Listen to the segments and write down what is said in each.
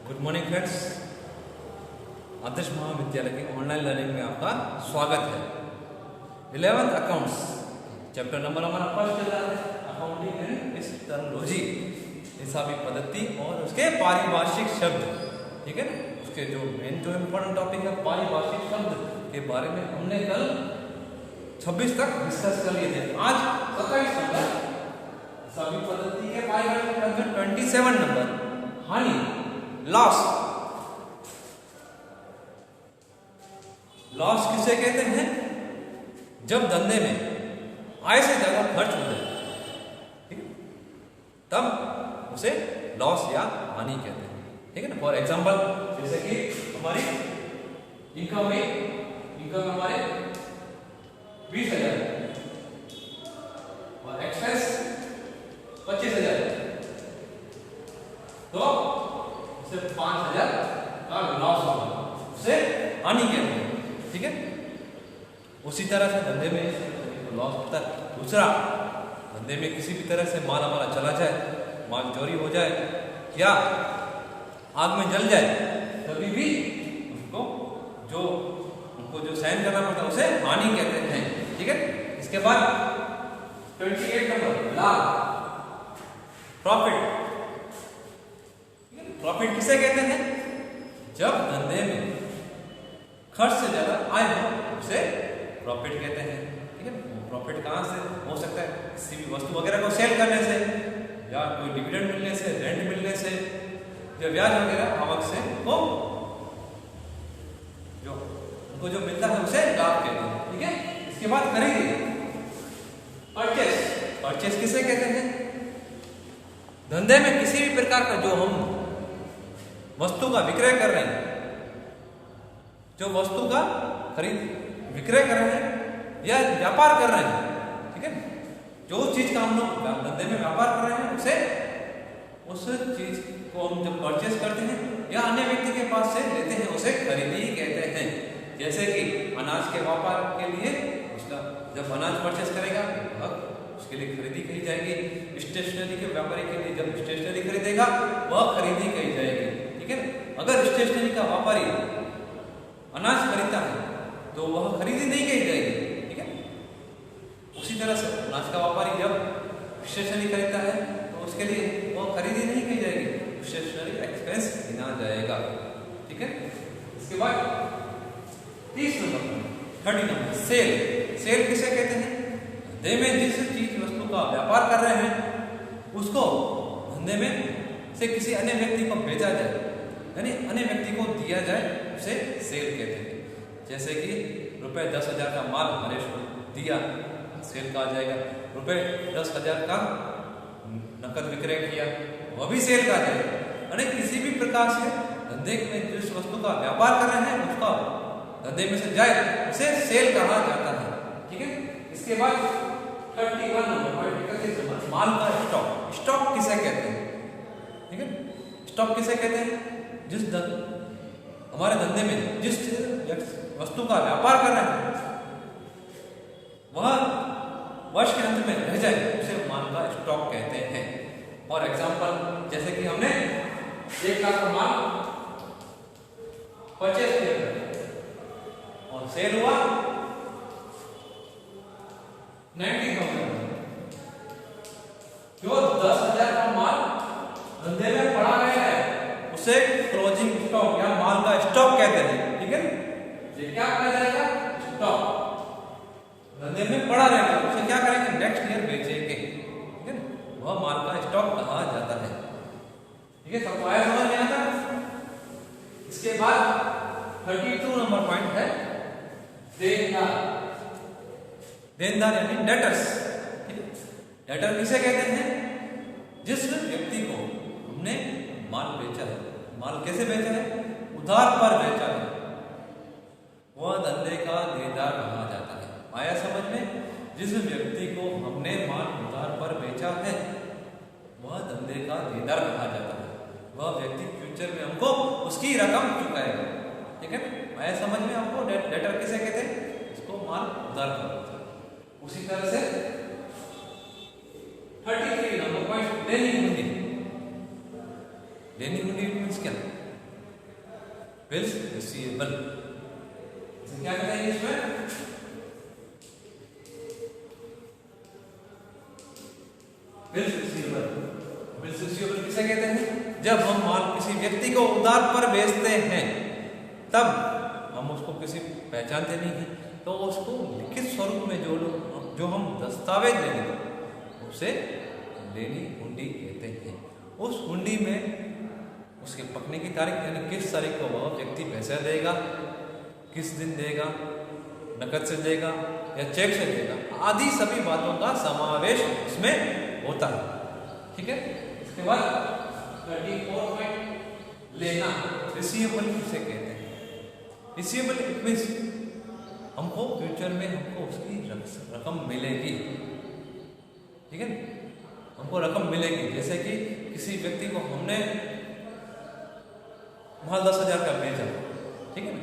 Good morning friends. आदर्श महाविद्यालय के online learning में आपका स्वागत है। 11th अकाउंट्स चैप्टर नंबर हमारा फर्स्ट चल रहा है, अकाउंटिंग एंड टेक्नोलॉजी, हिसाबी पद्धति और उसके पारिभाषिक शब्द। ठीक है ना, उसके जो मेन जो इम्पोर्टेंट टॉपिक है पारिभाषिक शब्द के बारे में हमने कल 26 तक डिस्कस कर लिए थे। आज 27 नंबर हिसाबी पद्धति के पारिभाषिक शब्द 27 नंबर हानि, लॉस। लॉस किसे कहते हैं? जब धंधे में आय से ज्यादा खर्च हो जाए, ठीक है, तब उसे लॉस या हानि कहते हैं। ठीक है ना। फॉर एग्जांपल जैसे कि हमारी इनकम हमारे 20,000 और एक्सपेंस 25,000, तो सिर्फ 5,000 का लॉस होगा, उसे हानि कहते हैं। ठीक है। उसी तरह से धंधे में लॉस होता है। दूसरा, धंधे में किसी भी तरह से माल हमारा चला जाए, माल चोरी हो जाए या आग में जल जाए, तभी भी उनको जो सहन करना पड़ता है उसे हानि कहते हैं। ठीक है। इसके बाद 28 नंबर लाभ, प्रॉफिट। प्रॉफिट किसे कहते हैं? जब धंधे में खर्च से ज्यादा आय हो उसे प्रॉफिट कहते हैं। ठीक है। प्रॉफिट कहां से हो सकता है? किसी भी वस्तु वगैरह को सेल करने से, या कोई डिविडेंड मिलने से, रेंट मिलने से, या ब्याज वगैरह आवक से हो, जो उनको जो मिलता है उसे लाभ कहते हैं। ठीक है। इसके बाद खरीदी, परचेस। परचेस किसे कहते हैं? धंधे में किसी भी प्रकार का जो हम वस्तु का विक्रय कर रहे हैं, जो वस्तु का खरीद विक्रय कर रहे हैं या व्यापार कर रहे हैं, ठीक है, जो चीज का हम लोग धंधे में व्यापार कर रहे हैं उस चीज को हम जब परचेस करते हैं या अन्य व्यक्ति के पास से लेते हैं उसे खरीदी कहते हैं। जैसे कि अनाज के व्यापार के लिए उसका जब अनाज परचेस करेगा उसके लिए खरीदी कही जाएगी। स्टेशनरी के व्यापारी के लिए जब स्टेशनरी खरीदेगा वह खरीदी कही जाएगी। ठीक है। अगर स्टेशनरी का व्यापारी अनाज खरीदता है तो वह खरीदी नहीं कही जाएगी। ठीक है। उसी तरह से अनाज का व्यापारी जब स्टेशनरी खरीदता है तो उसके लिए वह खरीदी नहीं कही जाएगी, स्टेशनरी एक्सपेंस गिना जाएगा। ठीक है। इसके बाद 30 नंबर सेल। सेल किसे कहते हैं? धंधे में जिस चीज वस्तु का व्यापार कर रहे हैं उसको धंधे में से किसी अन्य व्यक्ति को बेचा जाए, यानी अन्य व्यक्ति को दिया जाए, उसे सेल कहते हैं। जैसे कि ₹10,000 का माल हरेश को दिया, सेल का आ जाएगा। ₹10,000 का नकद विक्रय किया, वह भी सेल का आ जाएगा। यानी किसी भी प्रकार से धंधे में जिस वस्तु का व्यापार कर रहे हैं उसका धंधे में से जाए उसे सेल कहा जाता है। ठीक है। इसके बाद 31 नंबर माल का स्टॉक। स्टॉक किसे कहते हैं? ठीक है। स्टॉक किसे कहते हैं? जिस हमारे धंधे में जिस वस्तु का व्यापार कर रहे हैं वह वर्ष के अंत में रह जाए उसे माल का स्टॉक कहते हैं। और एग्जांपल जैसे कि हमने 1 लाख का माल परचेस किया और सेल हुआ 90,000, जो 10,000 का माल धंधे में पड़ा गया है उसे क्लोजिंग स्टॉक या माल का स्टॉक कहते हैं। ठीक है। ये क्या कहा जाएगा? स्टॉक। धंधे में पड़ा रहेगा, उसे क्या करेंगे? नेक्स्ट ईयर बेचेंगे। ठीक है ना। वह माल का स्टॉक कहा जाता है। ठीक है। सबको आया समझ में आता? इसके बाद 32 नंबर पॉइंट है देनदार। देनदार यानी डेटर्स। डेटर किसे कहते हैं? जिस व्यक्ति को हमने माल बेचा है, माल कैसे बेचा है? उधार पर बेचा है, वह धंधे का देनदार कहा जाता है। आया समझ में? जिस व्यक्ति को हमने माल उधार पर बेचा है वह धंधे का देनदार कहा जाता है। वह व्यक्ति फ्यूचर में हमको उसकी रकम चुकाएगा। ठीक है। आया समझ में आपको? डेटर किसे कहते हैं? इसको माल उधार पर बेचा। उसी तरह से 33 नंबर पॉइंट लेनी हुंडी। लेनी हुंडी मीन्स क्या? Bills receivable. क्या कहते हैं इसमें? Bills receivable. बिल्स रिसीवेबल किसे कहते हैं? जब हम माल किसी व्यक्ति को उधार पर बेचते हैं, तब हम उसको किसी पहचानते नहीं है, तो उसको लिखित स्वरूप में जो हम दस्तावेज लेंगे उसे लेनी हुंडी कहते हैं। उस हुंडी में उसके पकने की तारीख, यानी किस तारीख को वह व्यक्ति पैसा देगा, किस दिन देगा, नकद से देगा या चेक से देगा, आदि सभी बातों का समावेश इसमें होता है। ठीक है। इसके बाद 34 पॉइंट, लेना। रिसीवेबल किसे कहते हैं? रिसीवेबल इट मींस हमको फ्यूचर में हमको उसकी रकम मिलेगी। ठीक है, हमको रकम मिलेगी। जैसे कि किसी व्यक्ति को हमने माल 10,000 का बेचा, ठीक है ना,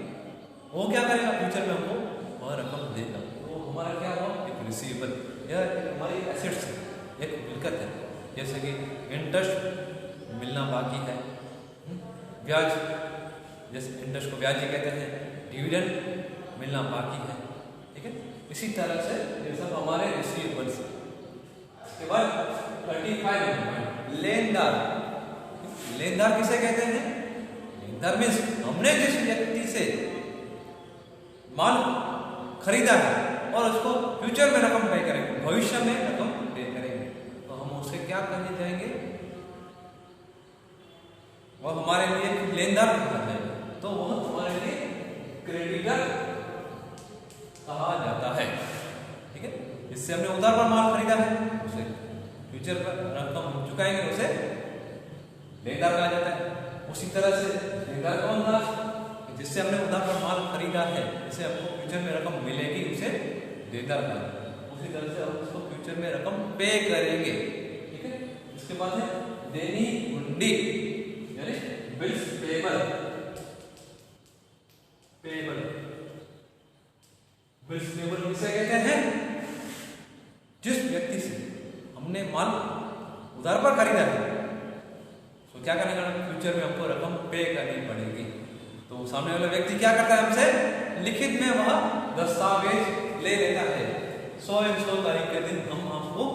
वो क्या करेगा? फ्यूचर में हमको वह रकम देगा। वो हमारा क्या हुआ? एक रिसीवेबल या हमारी एसेट्स है, एक मिलकत है। जैसे कि इंटरेस्ट मिलना बाकी है, ब्याज, जैसे इंटरेस्ट को ब्याज ही कहते हैं, डिविडेंड मिलना बाकी है। ठीक है, इसी तरह से ये सब हमारे रिसीवेबल्स। इसके बाद 35 लेनदार। लेनदार किसे कहते हैं? लेनदार मीन्स हमने जिस व्यक्ति से माल खरीदा है और उसको फ्यूचर में रकम पे करेंगे, भविष्य में रकम पे करेंगे, तो हम उससे क्या कहने जाएंगे? वह हमारे लिए लेनदार कहा जाएगा, तो वह हमारे लिए क्रेडिटर कहा जाता है। ठीक है, जिससे हमने उधार पर माल खरीदा है उसे फ्यूचर पर रकम हम चुकाएंगे, उसे लेनदार कहा जाता है। उसी तरह से लेनदार कौन था? जिससे हमने उधार पर माल खरीदा है, जिससे हमको फ्यूचर में रकम मिलेगी, उसे देनदार कहा जाता है। उसी तरह से हम उसको फ्यूचर में रकम पे करेंगे। ठीक है। इसके बाद है देनी हुंडी, यानी bills payable. Payable, bills payable किसे कहते हैं? जिस व्यक्ति से हमने माल उधार पर खरीदा है, तो क्या करने का? फ्यूचर में हमको रकम पे करनी पड़ेगी। तो सामने वाला व्यक्ति क्या करता है? हमसे लिखित में वह दस्तावेज ले लेता है, 100 तारीख के दिन हम आपको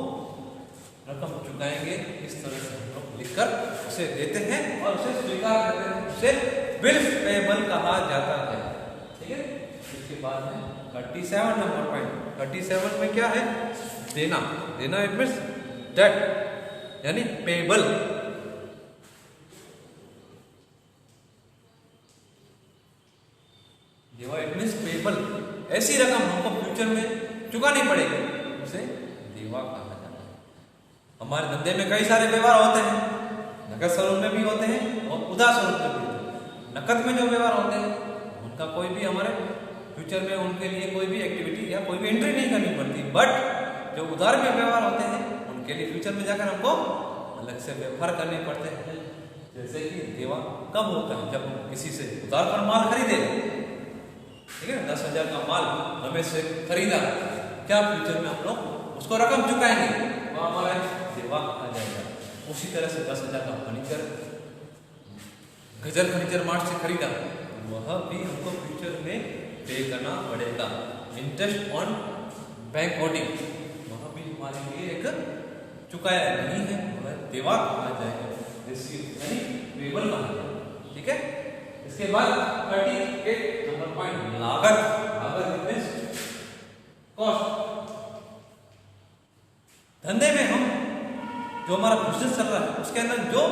रकम चुकाएंगे, इस तरह से हम लोग लिखकर उसे देते हैं और उसे स्वीकार करते हैं। उसे बिल्स पेबल कहा जाता है। ठीक है। इसके बाद में 37 नंबर पॉइंट। 37 में क्या है? देना। देना इट मींस डेट, यानी पेबल। इट मींस पेबल, ऐसी रकम हमको फ्यूचर में चुकानी पड़ेगी, उसे देवा कहा जाता है। हमारे धंधे में कई सारे व्यवहार होते हैं, नकद स्वरूप में भी होते हैं और उधार स्वरूप में भी होते हैं। नकद में जो व्यवहार होते हैं उनका कोई भी हमारे फ्यूचर में उनके लिए कोई भी एक्टिविटी या कोई भी एंट्री नहीं करनी पड़ती, बट जो उधार में व्यवहार होते हैं उनके लिए फ्यूचर में जाकर हमको अलग से व्यवहार करने पड़ते हैं। जैसे कि देवा कब होता है? जब हम किसी से उधार पर माल खरीदे, ठीक है, 10,000 का माल हमें से खरीदा, क्या फ्यूचर में हम लोग उसको रकम चुकाएंगे, वो हमारा देवा आ जाएगा। उसी तरह से 10,000 का फर्नीचर गजल फर्नीचर मार्ट से खरीदा, वह भी हमको फ्यूचर में पे करना पड़ेगा। इंटरेस्ट ऑन बैंक होल्डिंग, वह भी हमारे लिए एक चुकाया नहीं है, वह देवा कहा जाएगा, यानी पेबल कहा जाएगा। ठीक है। इसके बाद 38 नंबर पॉइंट, लागत। लागत मींस कॉस्ट। धंधे में हम जो हमारा बिजनेस चल रहा है उसके अंदर जो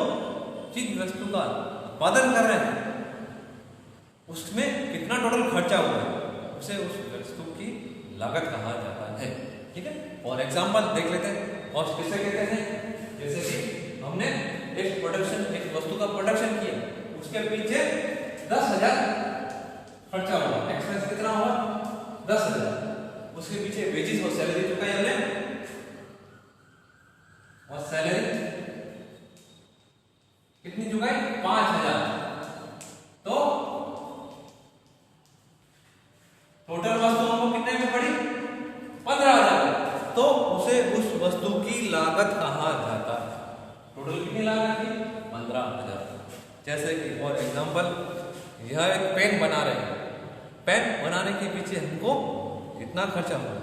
चीज वस्तु का उत्पादन कर रहे हैं उसमें कितना टोटल खर्चा हुआ है, उसे उस वस्तु की लागत कहा जाता है। ठीक है। फॉर एग्जाम्पल देख लेते हैं, कॉस्ट किसे कहते हैं? जैसे कि हमने एक वस्तु का प्रोडक्शन किया, उसके पीछे 10,000 खर्चा हुआ, एक्सपेंस कितना हुआ? 10,000। उसके पीछे वेजेस और सैलरी चुकाई हमने, और सैलरी कितनी चुकाई? 5,000। तो टोटल वस्तु हमको कितने में पड़ी? 15,000। तो उसे उस वस्तु की लागत कहा जाता है। टोटल कितनी लागत थी? 15,000। जैसे कि फॉर एग्जाम्पल यह एक पेन बना रहे हैं, पेन बनाने के पीछे हमको इतना खर्चा हुआ,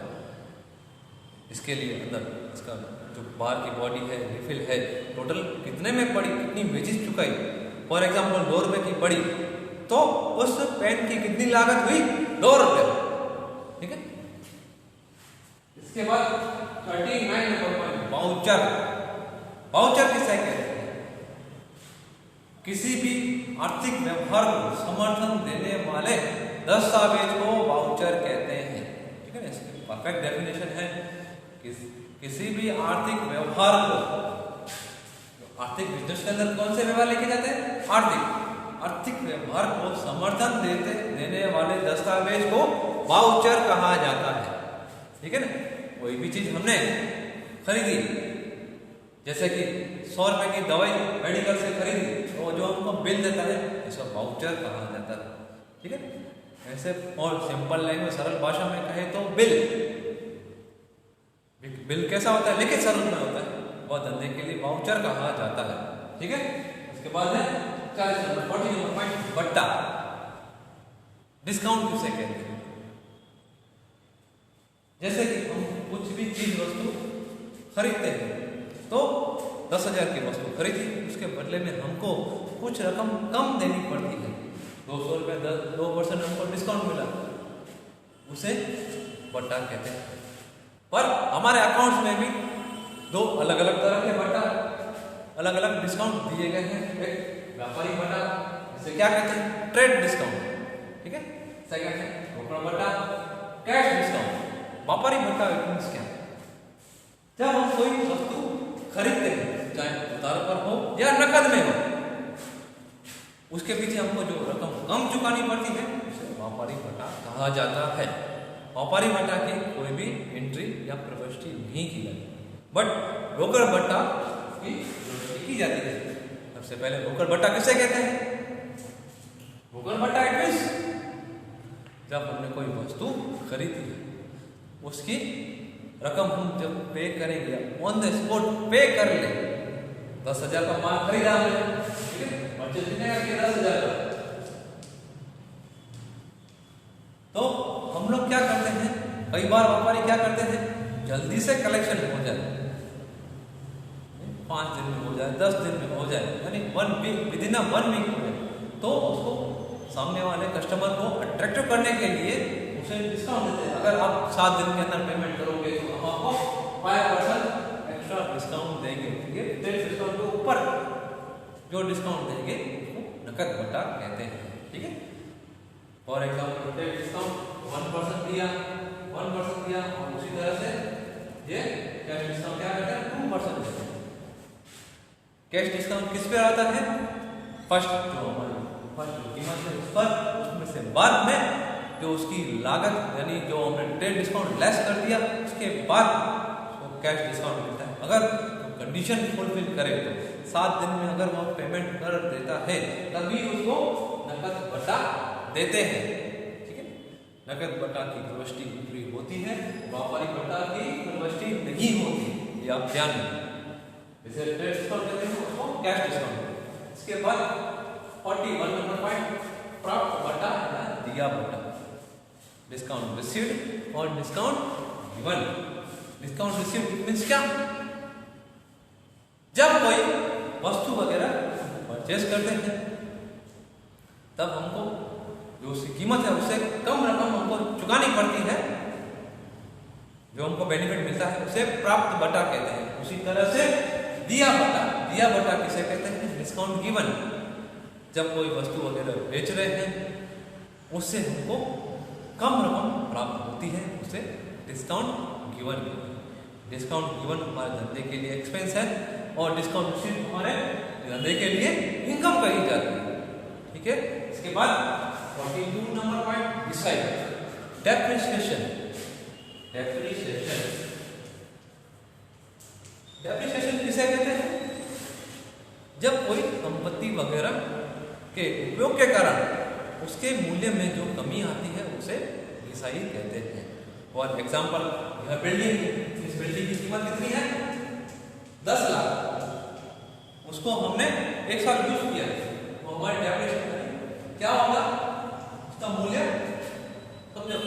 इसके लिए अंदर इसका जो बाहर की बॉडी है, रिफिल है, टोटल कितने में पड़ी, कितनी वेजेस चुकाई, फॉर एग्जाम्पल 2 रुपए की पड़ी तो उस पेन की कितनी लागत हुई, 2 रुपए। ठीक है। इसके बाद 39 नंबर पॉइंट, वाउचर। वाउचर किसे कहते हैं? किसी भी आर्थिक व्यवहार को समर्थन देने वाले दस्तावेज को वाउचर कहते हैं। ठीक है ना, इसकी परफेक्ट डेफिनेशन है किसी भी आर्थिक व्यवहार को, आर्थिक बिजनेस के अंदर कौन से व्यवहार लेके जाते हैं? आर्थिक व्यवहार को समर्थन देने वाले दस्तावेज को वाउचर कहा जाता है। ठीक है ना, कोई भी चीज हमने खरीदी, जैसे कि 100 रुपए की दवाई मेडिकल से खरीदी, तो जो हमको बिल देता है इसको वाउचर कहा जाता है। ठीक है, ऐसे और सिंपल लैंग्वेज, सरल भाषा में कहे तो बिल कैसा होता है? लिखित स्वरूप में होता है, और धंधे के लिए वाउचर कहा जाता है। ठीक है। उसके बाद है 40 नंबर पॉइंट, बट्टा। डिस्काउंट किसे कहते हैं? जैसे कि हम कुछ भी चीज वस्तु खरीदते हैं, तो 10,000 की वस्तु खरीदी, उसके बदले में हमको कुछ रकम कम देनी पड़ती है, 200 रुपए, 2% हमको डिस्काउंट मिला, उसे बट्टा कहते हैं। पर हमारे अकाउंट्स में भी 2 अलग अलग तरह के बट्टा, अलग अलग डिस्काउंट दिए गए हैं। एक व्यापारी बट्टा, इसे क्या कहते हैं? Trade discount. ठीक है। सेकंड है रोकड़ बट्टा, कैश डिस्काउंट। व्यापारी बट्टा मींस क्या? जब हम कोई वस्तु खरीदते हैं, चाहे उधार पर हो या नकद में हो, उसके पीछे हमको जो रकम कम चुकानी पड़ती है उसे व्यापारी बट्टा कहा जाता है। व्यापारी बट्टा की कोई भी एंट्री या प्रविष्टि नहीं की जाती, बट रोकड़ बट्टा की प्रविष्टि की जाती है। सबसे पहले रोकड़ बट्टा किसे कहते हैं? रोकड़ बट्टा इट मींस जब हमने कोई वस्तु खरीदी है, उसकी रकम हम जब पे करेंगे, ऑन द स्पॉट पे कर ले, 10,000 का माल खरीदा हमने, ठीक है, परचेज कितने का किया? 10,000 का। तो हम लोग क्या करते हैं, कई बार व्यापारी क्या करते हैं, जल्दी से कलेक्शन हो जाए, 5 दिन में हो जाए, 10 दिन में हो जाए, यानी 1 वीक, विद इन 1 वीक हो जाए, तो उसको सामने वाले कस्टमर को अट्रैक्टिव करने के लिए उसे डिस्काउंट देते हैं। अगर आप 7 दिन के अंदर पेमेंट करोगे तो हम आपको 5% एक्स्ट्रा डिस्काउंट देंगे। ठीक है, ट्रेड डिस्काउंट के ऊपर जो डिस्काउंट देंगे उसको नकद बट्टा कहते हैं। ठीक है। फॉर एग्जाम्पल ट्रेड डिस्काउंट 1% दिया, 1% दिया, और उसी तरह से ये कैश डिस्काउंट क्या करते हैं? 2% देते हैं। कैश डिस्काउंट किस पे आता है? फर्स्ट जो कीमत है उस पर, उसमें से बाद में जो उसकी लागत, यानी जो हमने ट्रेड डिस्काउंट लेस कर दिया, उसके बाद उसको कैश डिस्काउंट मिलता है। अगर कंडीशन फुलफिल करे तो 7 दिन में अगर वो पेमेंट कर देता है, तभी उसको नकद बट्टा देते हैं। ठीक है। नकद बट्टा की प्रविष्टि पूरी होती है, व्यापारी बट्टा की प्रविष्टि नहीं होती, ये आप ध्यान रखें। जैसे ट्रेड डिस्काउंट देते हैं उसको कैश डिस्काउंट। इसके बाद 41 नंबर पॉइंट, प्राप्त बट्टा या दिया बट्टा। डिस्काउंट रिसीव्ड और discount given. Discount received means क्या? जब कोई वस्तु वगैरह परचेज करते हैं, तब हमको जो उसकी कीमत है उससे कम रकम हमको चुकानी पड़ती है, जो हमको बेनिफिट मिलता है उसे प्राप्त बट्टा कहते हैं। उसी तरह से दिया बट्टा, दिया बट्टा किसे कहते हैं? Discount given. जब कोई वस्तु वगैरह बेच रहे हैं, उससे हमको कम रकम प्राप्त होती है, उसे डिस्काउंट गिवन कहते हैं। डिस्काउंट गिवन हमारे धंधे के लिए एक्सपेंस है, और डिस्काउंट रिसीव्ड हमारे धंधे के लिए इनकम कही जाती है। ठीक है। इसके बाद 42 number point, decide. Depreciation. Depreciation depreciation किसे कहते हैं? जब कोई संपत्ति वगैरह के उपयोग के कारण उसके मूल्य में जो कमी आती है उसे घिसाई कहते हैं। फॉर एग्जाम्पल, यह बिल्डिंग, इस बिल्डिंग की कीमत कितनी है? 10 लाख। उसको हमने 1 साल यूज किया, तो हमारी डेप्रिसिएशन क्या होगा, उसका मूल्य समझो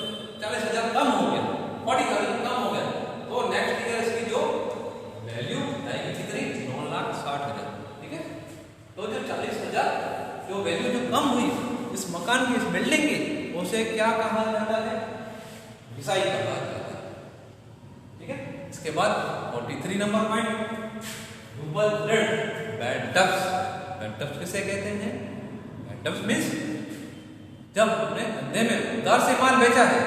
40,000 कम हो गया, 40,000 कम हो गया, तो नेक्स्ट ईयर इसकी जो वैल्यू आएगी कितनी, 9,60,000। ठीक है, तो जो 40,000 जो वैल्यू जो कम हुई इस मकान की, इस बिल्डिंग की, उसे क्या कहा जाता है, घिसाई कहा जाता है। ठीक है, इसके बाद 43 नंबर पॉइंट, डुबल ऋण, बैड डेब्ट्स। बैड डेब्ट्स किसे कहते हैं, बैड डेब्ट्स मींस जब हमने धंधे में उधार से माल बेचा है,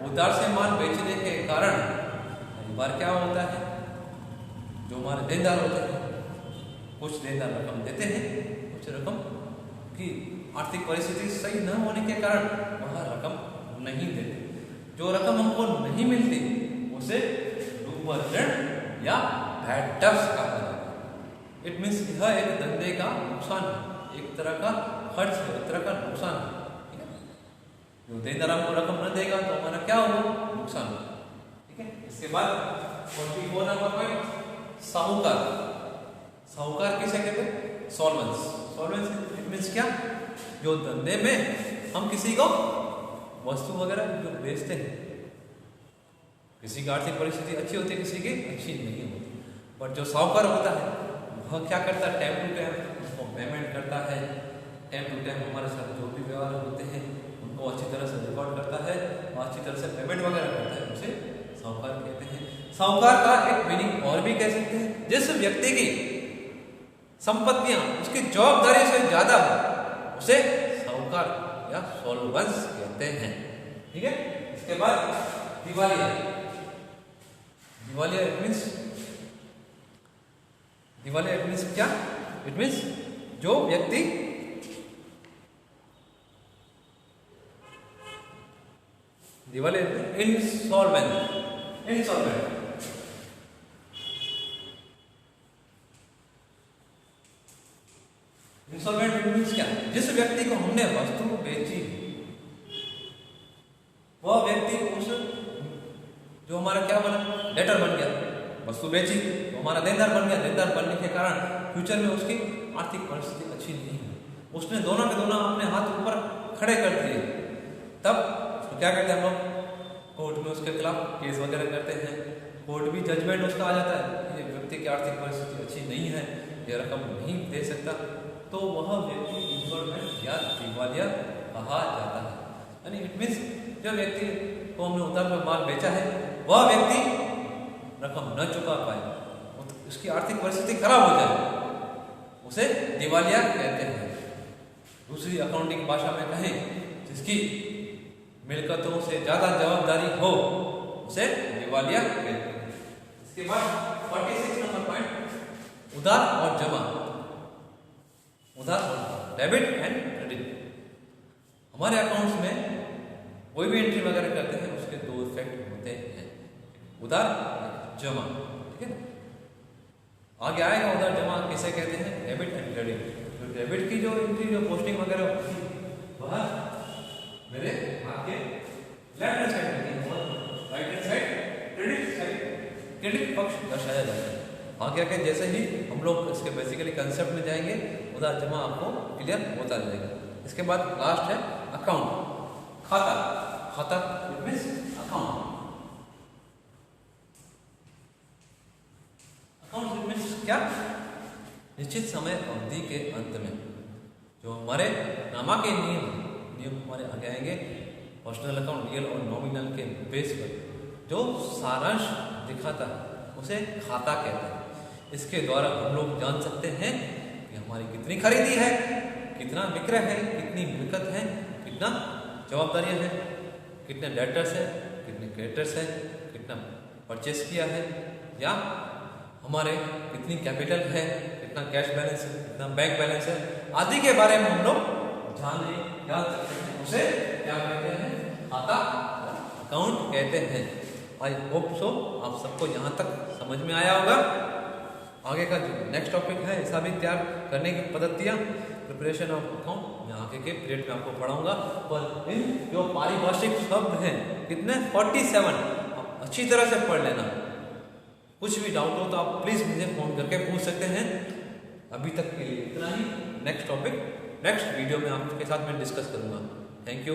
उधार से माल बेचने के कारण कई बार क्या होता है, जो हमारे देनदार होते हैं, कुछ देनदार रकम देते हैं, कुछ रकम की आर्थिक परिस्थिति सही न होने के कारण वह रकम नहीं देते। जो रकम हमको नहीं मिलती उसे डूबल ऋण या बैड डेब्ट्स कहा जाता है। इट मीन्स यह एक धंधे का नुकसान है, एक तरह का खर्च है, एक तरह का नुकसान है। ठीक है, जो देनदार हमको रकम न देगा तो हमारा क्या होगा, नुकसान होगा। ठीक है, इसके बाद 44 नंबर पॉइंट, साहूकार। साहूकार किसे कहते हैं, सॉल्वेंस। सॉल्वेंस इट मीन्स क्या, जो धंधे में हम किसी को वस्तु वगैरह जो बेचते हैं, किसी की आर्थिक परिस्थिति अच्छी होती है, किसी की अच्छी नहीं होती, बट जो साहूकार होता है वह क्या करता है, टाइम टू टाइम उसको पेमेंट करता है, टाइम टू टाइम हमारे साथ जो भी व्यवहार होते हैं उनको अच्छी तरह से रिकॉर्ड करता है और अच्छी तरह से पेमेंट वगैरह करता है, उसे साहूकार कहते हैं। साहूकार का एक मीनिंग और भी कह सकते हैं, जिस व्यक्ति की संपत्तियां उसकी जवाबदारी से ज्यादा हो उसे साहूकार या सॉल्वेंस कहते हैं। ठीक है, इसके बाद दिवालिया। दिवालिया इट मीन्स, दिवालिया इट मीन्स क्या, इट मीन्स जो व्यक्ति दिवालिया इंसॉल्वेंट। इंसॉल्वेंट इंसॉल्वेंट मीन्स क्या, जिस व्यक्ति को हमने वस्तु बेची वह व्यक्ति उस जो हमारा क्या बना, डेटर बन गया, वस्तु बेची तो हमारा देनदार बन गया, देनदार बनने के कारण फ्यूचर में उसकी आर्थिक परिस्थिति अच्छी नहीं है, उसने दोनों के दोनों अपने हाथ ऊपर खड़े कर दिए, तब उसको क्या कहते हैं हम लोग, कोर्ट में उसके खिलाफ केस वगैरह करते हैं, कोर्ट भी जजमेंट उसका आ जाता है, ये व्यक्ति की आर्थिक परिस्थिति अच्छी नहीं है, ये रकम नहीं दे सकता, तो वह व्यक्ति इंसॉल्वेंट या दिवालिया कहा जाता है। यानी इट मीन्स जो व्यक्ति को हमने उधार में माल बेचा है वह व्यक्ति रकम न चुका पाए, उसकी आर्थिक परिस्थिति खराब हो जाए, उसे दिवालिया कहते हैं। दूसरी अकाउंटिंग भाषा में कहें, जिसकी मिलकतों से ज्यादा जवाबदारी हो उसे दिवालिया कहते हैं। इसके बाद 46 नंबर पॉइंट, उधार और जमा। उधार, डेबिट एंड क्रेडिट। हमारे अकाउंट्स में कोई भी एंट्री वगैरह करते हैं उसके दो इफेक्ट होते हैं, उधार जमा। ठीक है, आगे आएगा उधार जमा किसे कहते हैं, डेबिट एंड क्रेडिट। तो डेबिट की जो एंट्री जो पोस्टिंग वगैरह होती है वह मेरे हाथ के लेफ्ट हैंड साइड में, right hand side credit side, credit पक्ष दर्शाया जाता है। आगे आगे जैसे ही हम लोग इसके बेसिकली कंसेप्ट में जाएंगे उधार जमा आपको क्लियर होता जाएगा। इसके बाद लास्ट है अकाउंट, खाता। खाता it means account. Account it means क्या, निश्चित समय अवधि के अंत में जो हमारे नामा के नियम हमारे आगे आएंगे, पर्सनल अकाउंट, रियल और नॉमिनल के बेस पर जो सारांश दिखाता है उसे खाता कहते हैं। इसके द्वारा हम लोग जान सकते हैं कि हमारी कितनी खरीदी है, कितना विक्रय है, कितनी मिलकत है, कितना जवाबदारियां हैं, कितने डेटर्स हैं, कितने क्रेडिटर्स हैं, कितना परचेस किया है, या हमारे कितनी कैपिटल है, कितना कैश बैलेंस है, कितना बैंक बैलेंस है, आदि के बारे में हम लोग जाने याद रखते हैं, उसे क्या कहते हैं, खाता, अकाउंट कहते हैं। आई होप सो आप सबको यहाँ तक समझ में आया होगा। आगे का जो नेक्स्ट टॉपिक है ऐसा भी तैयार करने की पद्धतियाँ, प्रिपरेशन ऑफ अकाउंट, मैं आगे के पीरियड में आपको पढ़ाऊंगा। पर इन जो पारिभाषिक शब्द हैं कितने 47, अच्छी तरह से पढ़ लेना। कुछ भी डाउट हो तो आप प्लीज मुझे फोन करके पूछ सकते हैं। अभी तक के लिए इतना ही, नेक्स्ट टॉपिक नेक्स्ट वीडियो में आपके साथ मैं डिस्कस करूंगा। Thank you.